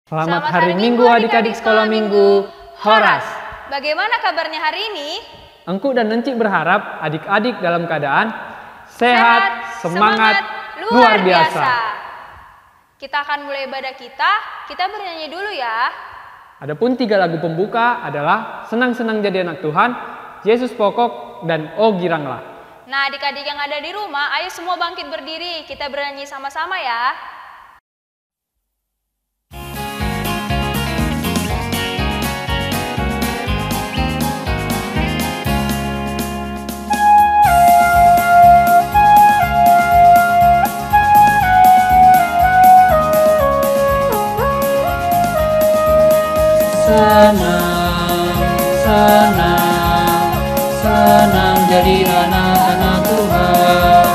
Selamat hari Minggu adik-adik sekolah minggu Horas. Bagaimana kabarnya hari ini? Engku dan Encik berharap adik-adik dalam keadaan sehat, semangat, luar biasa. Kita akan mulai ibadah kita bernyanyi dulu ya. Adapun 3 lagu pembuka adalah Senang-senang jadi anak Tuhan, Yesus pokok, dan Oh giranglah. Nah adik-adik yang ada di rumah, ayo semua bangkit berdiri, kita bernyanyi sama-sama ya. Senang jadi anak-anak Tuhan.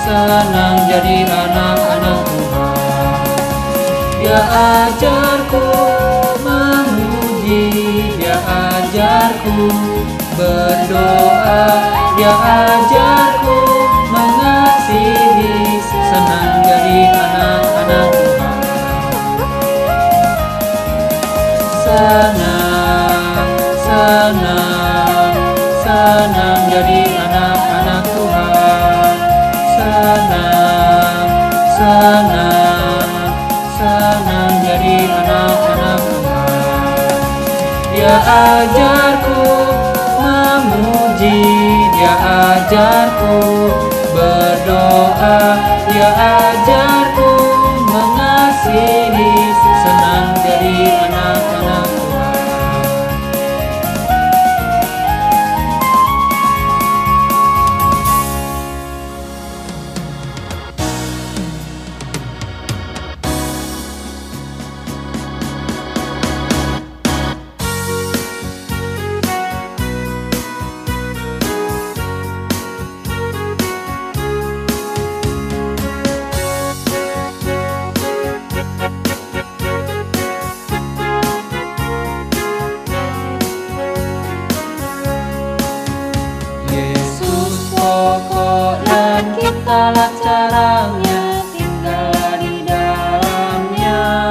Senang jadi anak-anak Tuhan. Dia ajarku memuji, dia ajarku berdoa, dia ajarku mengasihi. Senang jadi anak-anak Tuhan. Senang jadi anak-anak Tuhan. Senang jadi anak-anak Tuhan. Dia ajarku memuji, dia ajarku berdoa, dia ajarku mengasihi. Senang jadi anak-anak Tuhan. Kitalah caranya, tinggallah di dalamnya.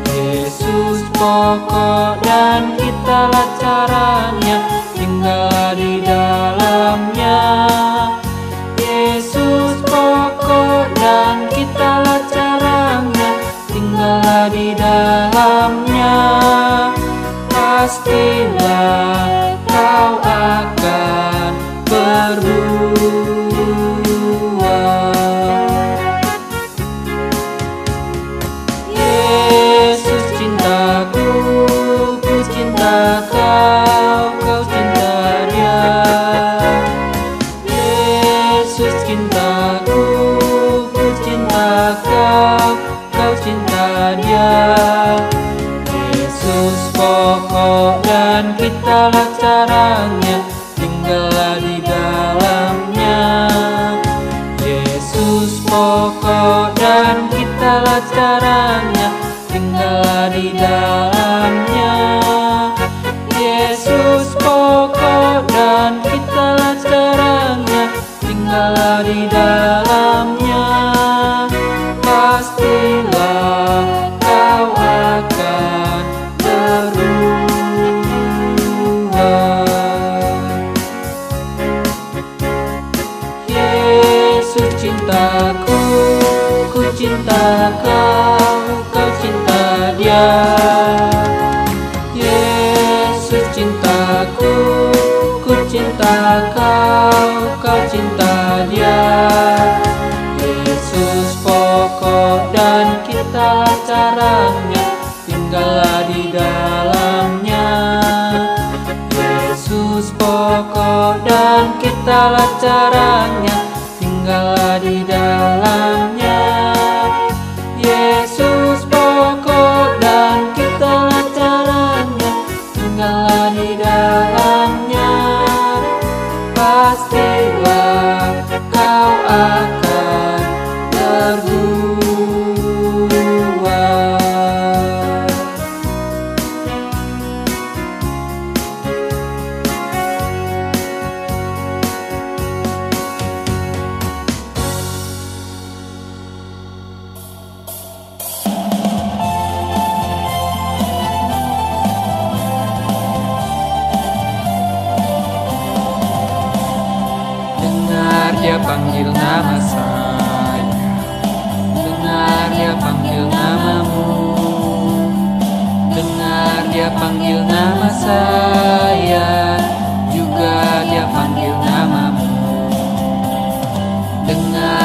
Yesus pokok dan kitalah caranya, tinggallah di dalamnya. Yesus pokok dan kitalah caranya, tinggallah di dalamnya. Pastilah kau akan berbuah. Yesus cintaku, ku cinta kau, kau cinta dia. Yesus cintaku, ku cinta kau, kau cinta dia. Yesus pokok dan kitalah caranya, tinggallah di dalamnya. Yesus pokok dan kitalah caranya, tinggallah di dalamnya. Yesus pokok dan kitalah caranya, tinggallah di dalamnya. Pastilah kau akan berubah. Yesus cintaku, ku cinta kau, kau cinta dia. Yesus cintaku, ku cinta kau, kau cinta dia. Yesus pokok dan kitalah caranya, tinggallah di dalamnya. Yesus pokok dan kitalah caranya, tinggallah di dalamnya. Yesus pokok dan kitalah caranya, tinggallah di dalamnya. Pastilah kau akan berbuah.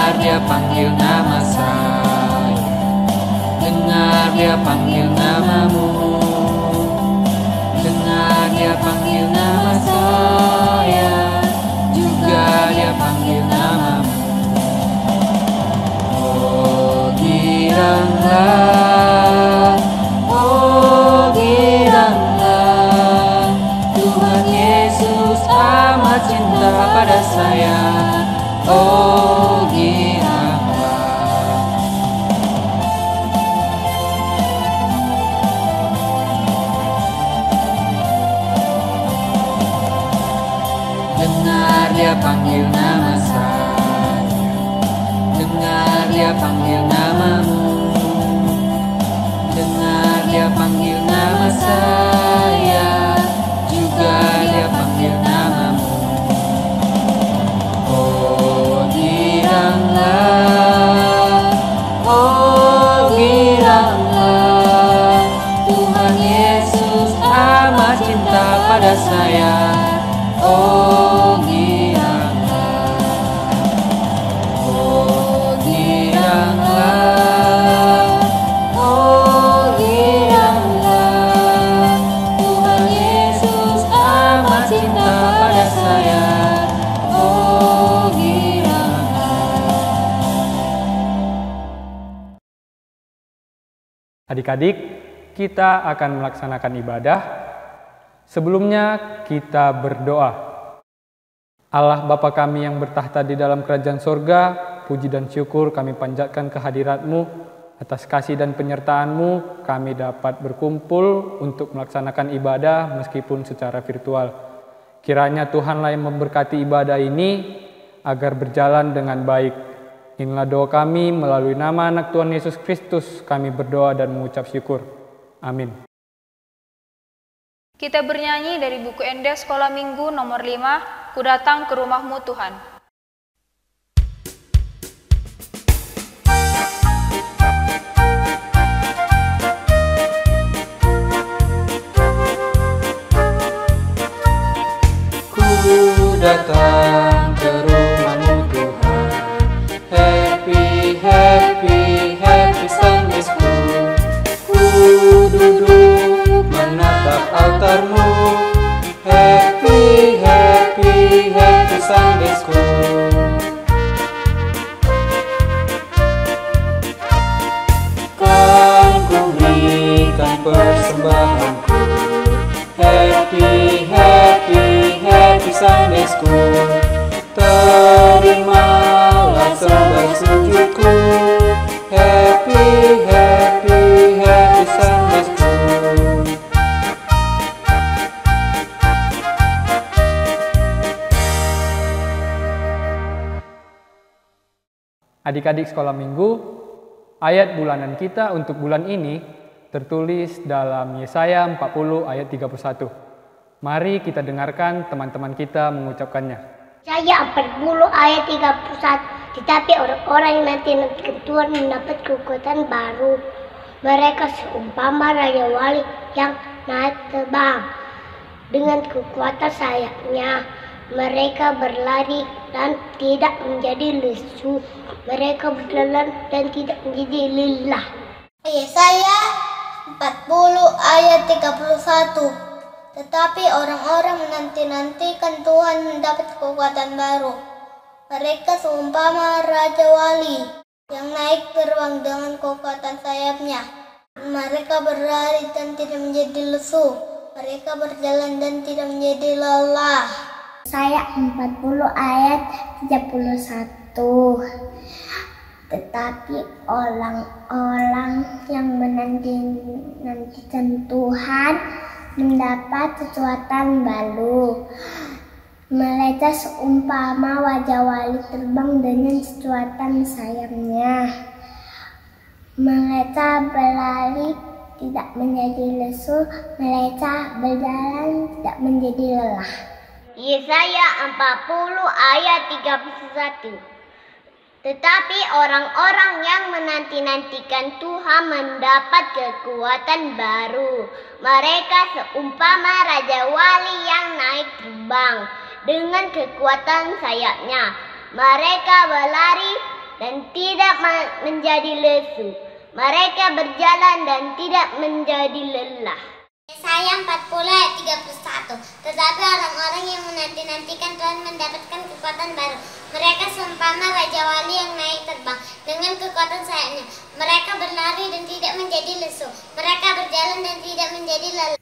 Dengar dia panggil nama saya, dengar dia panggil namamu. Dengar dia panggil nama saya, juga dia panggil namamu. Oh giranglah, oh giranglah, Tuhan Yesus amat cinta pada saya. Oh giranglah. Dengar dia panggil nama saya, dengar dia panggil namamu. Dengar dia panggil nama saya, juga dia panggil namamu. Oh giranglah, oh giranglah, Tuhan Yesus amat cinta pada saya. Oh giranglah, oh giranglah, oh giranglah, Tuhan Yesus amat cinta pada saya. Oh giranglah. Adik-adik, kita akan melaksanakan ibadah. Sebelumnya kita berdoa. Allah Bapa kami yang bertahta di dalam kerajaan sorga, puji dan syukur kami panjatkan kehadirat-Mu. Atas kasih dan penyertaan-Mu, kami dapat berkumpul untuk melaksanakan ibadah meskipun secara virtual. Kiranya Tuhanlah yang memberkati ibadah ini agar berjalan dengan baik. Inilah doa kami melalui nama anak Tuhan Yesus Kristus, kami berdoa dan mengucap syukur. Amin. Kita bernyanyi dari buku Enda Sekolah Minggu nomor 5, Ku Datang ke Rumahmu Tuhan. Ku datang ke rumahmu Tuhan, happy, happy, happy Sunday School. Ku duduk menatap altarmu, happy, happy, happy Sunday School. Kan ku berikan persembahanku, happy, happy, happy Sunday School. Terimalah sembah sujudku, happy, happy, happy Sunday School. Adik-adik sekolah minggu, ayat bulanan kita untuk bulan ini tertulis dalam Yesaya 40 ayat 31. Mari kita dengarkan teman-teman kita mengucapkannya. Yesaya 40 ayat 31. Tetapi orang-orang yang nanti Tuhan mendapat kekuatan baru. Mereka seumpama Raja Wali yang naik terbang. Dengan kekuatan sayapnya, mereka berlari dan tidak menjadi lesu. Mereka berjalan dan tidak menjadi lelah. Yesaya 40 ayat 31. Tetapi orang-orang menanti-nantikan Tuhan mendapat kekuatan baru. Mereka seumpama Raja Wali yang naik terbang dengan kekuatan sayapnya. Mereka berlari dan tidak menjadi lesu. Mereka berjalan dan tidak menjadi lelah. Yesaya 40 ayat 31. Tetapi orang-orang yang menanti-nantikan Tuhan mendapat kekuatan baru. Mereka seumpama Raja Wali terbang dengan kekuatan sayapnya. Mereka berlari tidak menjadi lesu, mereka berjalan tidak menjadi lelah. Yesaya 40 ayat 31. Tetapi orang-orang yang menanti-nantikan Tuhan mendapat kekuatan baru. Mereka seumpama Raja Wali yang naik terbang dengan kekuatan sayapnya. Mereka berlari dan tidak menjadi lesu. Mereka berjalan dan tidak menjadi lelah. Yesaya 40 ayat 31. Tetapi orang-orang yang menanti-nantikan Tuhan mendapatkan kekuatan baru. Mereka seumpama Raja Wali yang naik terbang dengan kekuatan sayapnya. Mereka berlari dan tidak menjadi lesu. Mereka berjalan dan tidak menjadi lelah.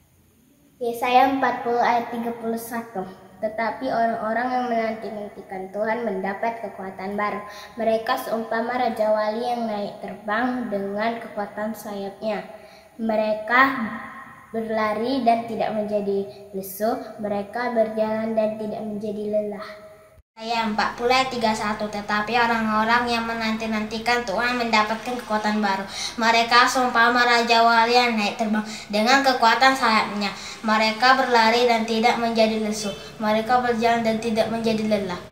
Yesaya 40 ayat 31. Tetapi orang-orang yang menanti-nantikan Tuhan mendapat kekuatan baru. Mereka seumpama Raja Wali yang naik terbang dengan kekuatan sayapnya. Mereka berlari dan tidak menjadi lesu, mereka berjalan dan tidak menjadi lelah. Yesaya 40 ayat 31. Tetapi orang-orang yang menanti-nantikan Tuhan mendapatkan kekuatan baru. Mereka seumpama Raja Wali yang naik terbang dengan kekuatan sayapnya. Mereka berlari dan tidak menjadi lesu. Mereka berjalan dan tidak menjadi lelah.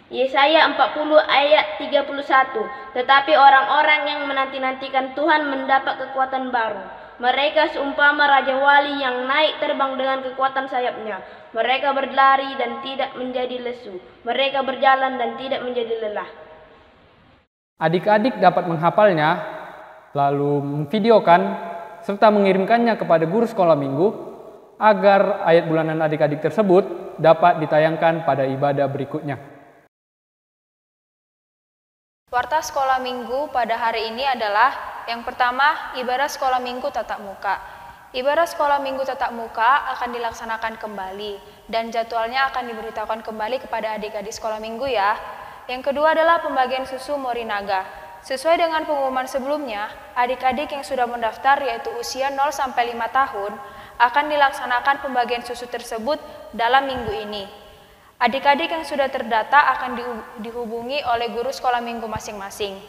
Yesaya 40 ayat 31. Tetapi orang-orang yang menanti-nantikan Tuhan mendapat kekuatan baru. Mereka seumpama Raja Wali yang naik terbang dengan kekuatan sayapnya. Mereka berlari dan tidak menjadi lesu. Mereka berjalan dan tidak menjadi lelah. Adik-adik dapat menghafalnya, lalu memvideokan, serta mengirimkannya kepada guru sekolah minggu, agar ayat bulanan adik-adik tersebut dapat ditayangkan pada ibadah berikutnya. Warta sekolah minggu pada hari ini adalah yang pertama, ibadah sekolah minggu tatap muka. Ibadah sekolah minggu tatap muka akan dilaksanakan kembali dan jadwalnya akan diberitahukan kembali kepada adik-adik sekolah minggu ya. Yang kedua adalah pembagian susu Morinaga. Sesuai dengan pengumuman sebelumnya, adik-adik yang sudah mendaftar yaitu usia 0 sampai 5 tahun akan dilaksanakan pembagian susu tersebut dalam minggu ini. Adik-adik yang sudah terdata akan dihubungi oleh guru sekolah minggu masing-masing.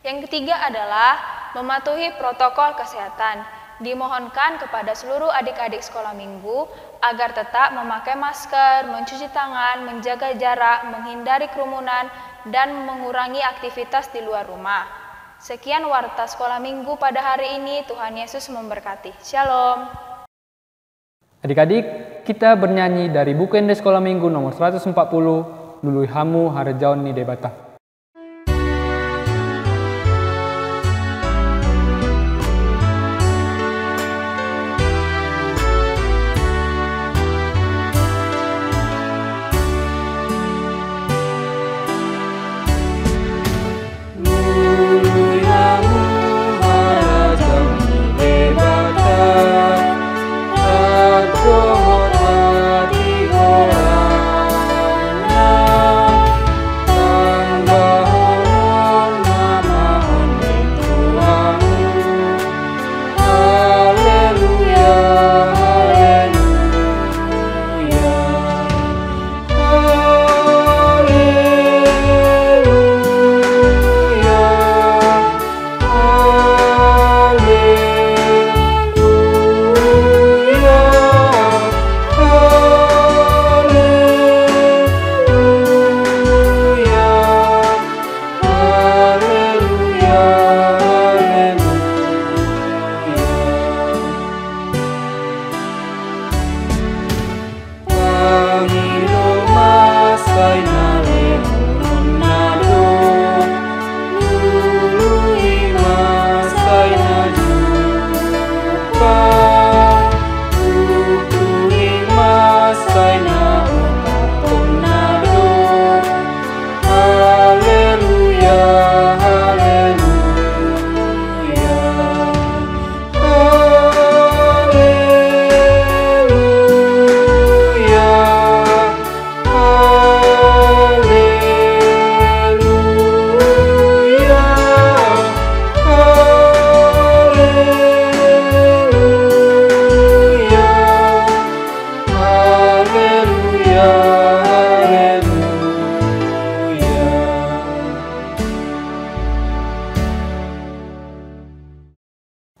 Yang ketiga adalah mematuhi protokol kesehatan. Dimohonkan kepada seluruh adik-adik sekolah minggu agar tetap memakai masker, mencuci tangan, menjaga jarak, menghindari kerumunan, dan mengurangi aktivitas di luar rumah. Sekian warta sekolah minggu pada hari ini. Tuhan Yesus memberkati. Shalom. Adik-adik, kita bernyanyi dari buku Ende Sekolah Minggu nomor 140, Lului Hamu Harajaon Ni Debata.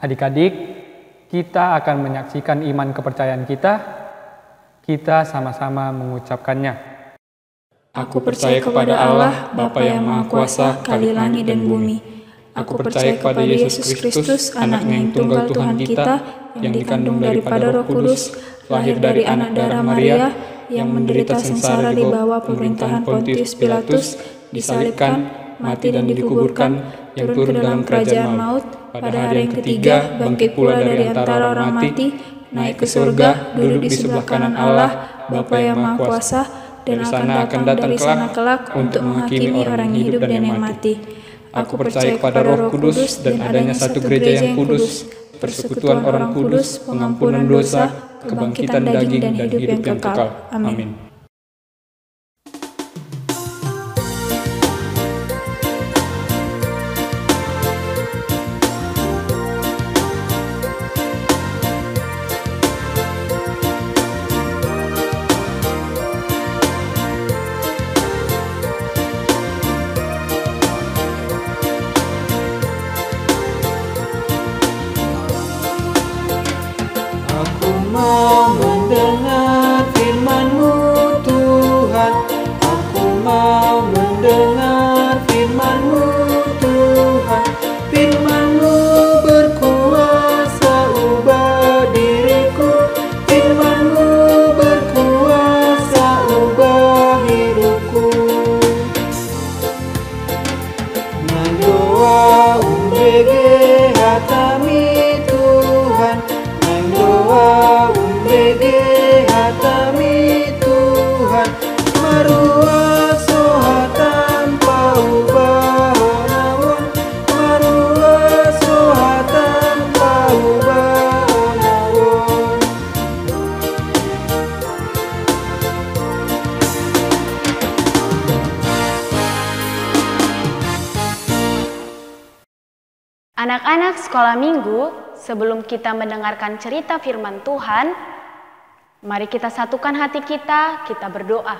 Adik-adik, kita akan menyaksikan iman kepercayaan kita. Kita sama-sama mengucapkannya. Aku percaya kepada Allah, Bapa yang Maha Kuasa, Kali langit dan bumi. Aku percaya kepada Yesus Kristus, Anaknya yang tunggal Tuhan kita, yang dikandung daripada Roh Kudus, lahir dari anak darah Maria, yang menderita sengsara di bawah pemerintahan Pontius Pilatus, disalibkan, mati dan dikuburkan, yang turun ke dalam kerajaan maut, pada hari yang ketiga bangkit pula dari antara orang mati, naik ke surga, duduk di sebelah kanan Allah, Bapa yang Maha Kuasa, dan akan datang dari sana kelak untuk menghakimi orang hidup dan yang mati. Aku percaya kepada Roh Kudus dan adanya satu gereja yang kudus, persekutuan orang kudus, pengampunan dosa, kebangkitan daging dan hidup yang kekal. Amin. Mau mendengar firman-Mu Tuhan, aku mau mendengar firman-Mu Tuhan. Firman-Mu berkuasa ubah diriku, firman-Mu berkuasa ubah hidupku. Nandoa umbege hatami Tuhan, nandoa umbege hatami Tuhan, marua soha tanpa ubah onawon, marua soha tanpa ubah onawon. Anak-anak sekolah minggu, sebelum kita mendengarkan cerita firman Tuhan, mari kita satukan hati kita berdoa.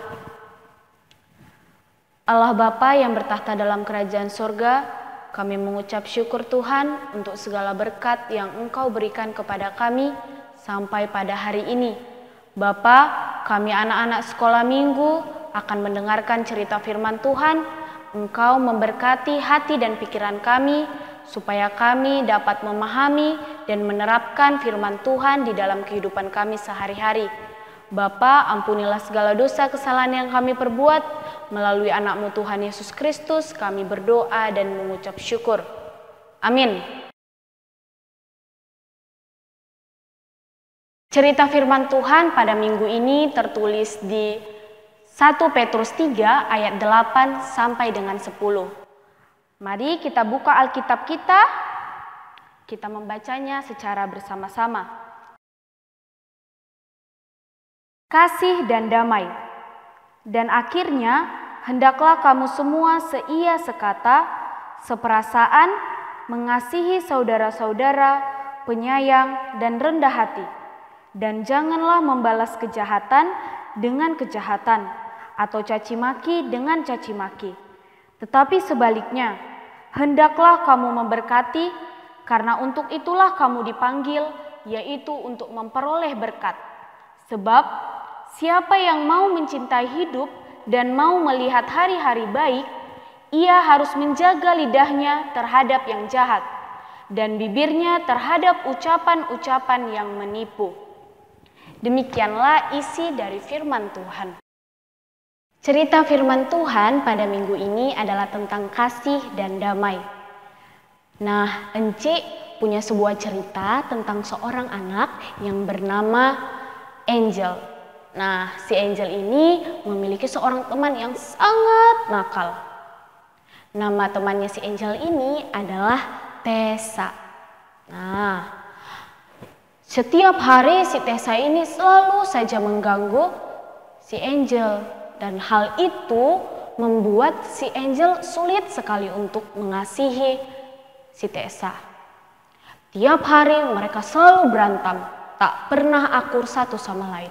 Allah Bapa yang bertahta dalam kerajaan sorga, kami mengucap syukur Tuhan untuk segala berkat yang Engkau berikan kepada kami sampai pada hari ini. Bapa, kami anak-anak sekolah minggu akan mendengarkan cerita firman Tuhan. Engkau memberkati hati dan pikiran kami, supaya kami dapat memahami dan menerapkan firman Tuhan di dalam kehidupan kami sehari-hari. Bapa, ampunilah segala dosa kesalahan yang kami perbuat. Melalui anak-Mu Tuhan Yesus Kristus, kami berdoa dan mengucap syukur. Amin. Cerita firman Tuhan pada minggu ini tertulis di 1 Petrus 3 ayat 8 sampai dengan 10. Mari kita buka Alkitab kita membacanya secara bersama-sama. Kasih dan damai. Dan akhirnya, hendaklah kamu semua seia sekata, seperasaan, mengasihi saudara-saudara, penyayang dan rendah hati. Dan janganlah membalas kejahatan dengan kejahatan, atau caci maki dengan caci maki. Tetapi sebaliknya, hendaklah kamu memberkati, karena untuk itulah kamu dipanggil, yaitu untuk memperoleh berkat. Sebab siapa yang mau mencintai hidup dan mau melihat hari-hari baik, ia harus menjaga lidahnya terhadap yang jahat, dan bibirnya terhadap ucapan-ucapan yang menipu. Demikianlah isi dari firman Tuhan. Cerita firman Tuhan pada minggu ini adalah tentang kasih dan damai. Nah, Ence punya sebuah cerita tentang seorang anak yang bernama Angel. Nah, si Angel ini memiliki seorang teman yang sangat nakal. Nama temannya si Angel ini adalah Tessa. Nah, setiap hari si Tessa ini selalu saja mengganggu si Angel. Dan hal itu membuat si Angel sulit sekali untuk mengasihi si Tessa. Tiap hari mereka selalu berantem, tak pernah akur satu sama lain.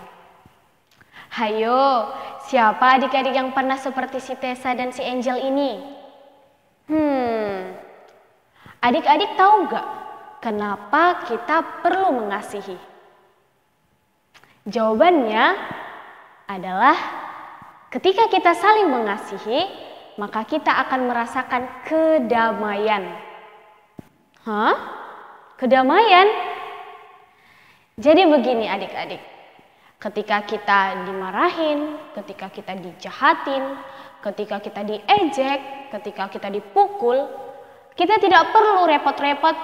Hayo, siapa adik-adik yang pernah seperti si Tessa dan si Angel ini? Adik-adik tahu gak kenapa kita perlu mengasihi? Jawabannya adalah ketika kita saling mengasihi, maka kita akan merasakan kedamaian. Kedamaian? Jadi begini adik-adik, ketika kita dimarahin, ketika kita dijahatin, ketika kita diejek, ketika kita dipukul, kita tidak perlu repot-repot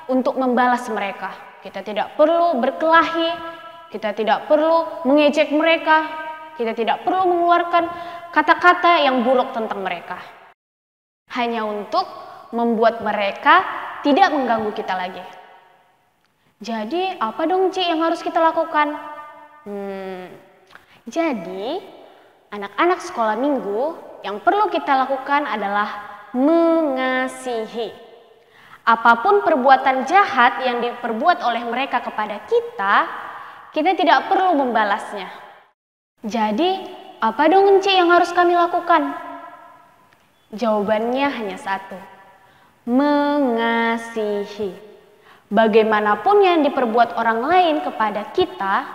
untuk membalas mereka. Kita tidak perlu berkelahi, kita tidak perlu mengejek mereka, kita tidak perlu mengeluarkan kata-kata yang buruk tentang mereka. Hanya untuk membuat mereka tidak mengganggu kita lagi. Jadi apa dong Ci yang harus kita lakukan? Jadi anak-anak sekolah minggu yang perlu kita lakukan adalah mengasihi. Apapun perbuatan jahat yang diperbuat oleh mereka kepada kita tidak perlu membalasnya. Jadi apa dong Ci yang harus kami lakukan? Jawabannya hanya satu, mengasihi. Bagaimanapun yang diperbuat orang lain kepada kita,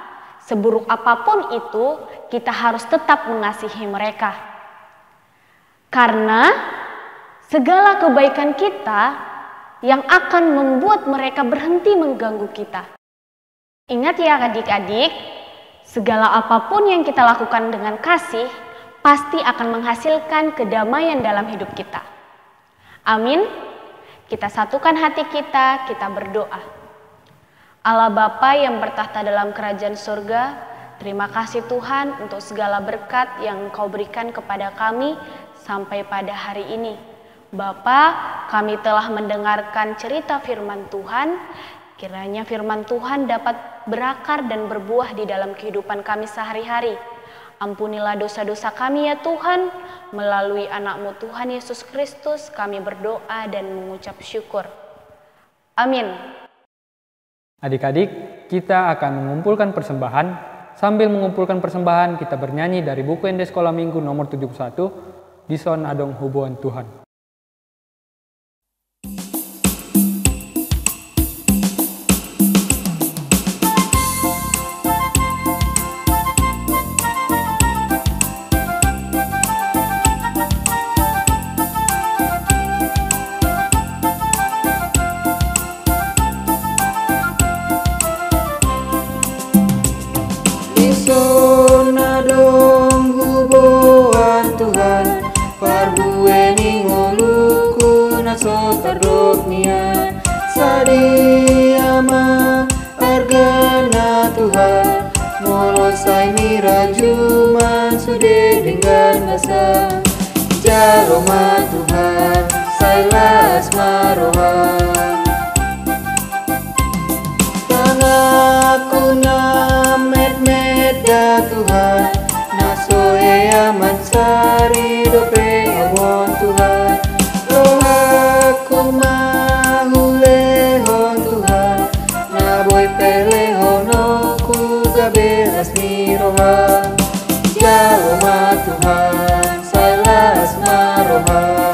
seburuk apapun itu, kita harus tetap mengasihi mereka. Karena segala kebaikan kita yang akan membuat mereka berhenti mengganggu kita. Ingat ya adik-adik, segala apapun yang kita lakukan dengan kasih, pasti akan menghasilkan kedamaian dalam hidup kita. Amin. Kita satukan hati kita berdoa. Allah Bapa yang bertahta dalam kerajaan surga, terima kasih Tuhan untuk segala berkat yang Engkau berikan kepada kami sampai pada hari ini. Bapa, kami telah mendengarkan cerita firman Tuhan, kiranya firman Tuhan dapat berakar dan berbuah di dalam kehidupan kami sehari-hari. Ampunilah dosa-dosa kami ya Tuhan, melalui anak-Mu Tuhan Yesus Kristus kami berdoa dan mengucap syukur. Amin. Adik-adik, kita akan mengumpulkan persembahan. Sambil mengumpulkan persembahan, kita bernyanyi dari buku ND Sekolah Minggu nomor 71, Dison Adong Hubungan Tuhan. Sonadong huboan Tuhan, parbueni ngoluku nasotardok nian, sadiama argana Tuhan, molosai mirajuman sude dengan masa, jaloma Tuhan, sailas marohan. Tangaku med-meda Tuhan, nasoe aman sari dope awon Tuhan, rohaku mahulehon Tuhan, naboy pelehonoku gabelas miroha, jaloma Tuhan, sailas maroha.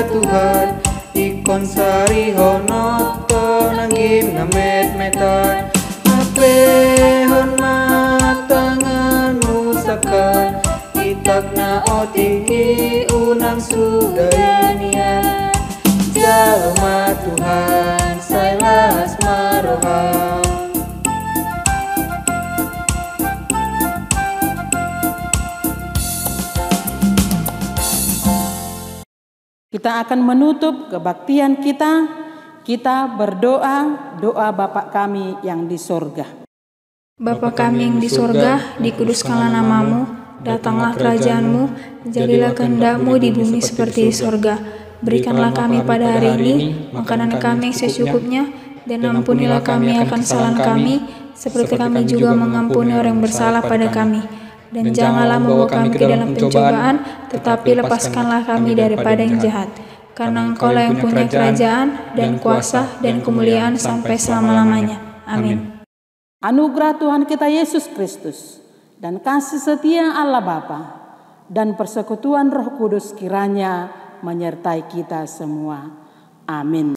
Tuhan, ikon sari honoto nanggim na met-metan, apehon matanganmu sakan, itak na otingki unang sudayanian, jalma Tuhan, sailas marohan. Kita akan menutup kebaktian kita berdoa, doa Bapa kami yang di sorga. Bapa kami yang di sorga, dikuduskanlah namamu, datanglah kerajaanmu, jadilah kehendak-Mu di bumi seperti di sorga. Berikanlah kami pada hari ini makanan kami secukupnya, dan ampunilah kami akan kesalahan kami, seperti kami juga mengampuni orang yang bersalah pada kami. Dan janganlah membawa kami ke dalam pencobaan, tetapi lepaskanlah kami daripada yang jahat. Karena Engkau-lah yang punya kerajaan, dan kuasa, dan kemuliaan sampai selama-lamanya. Amin. Anugerah Tuhan kita Yesus Kristus, dan kasih setia Allah Bapa dan persekutuan Roh Kudus kiranya menyertai kita semua. Amin.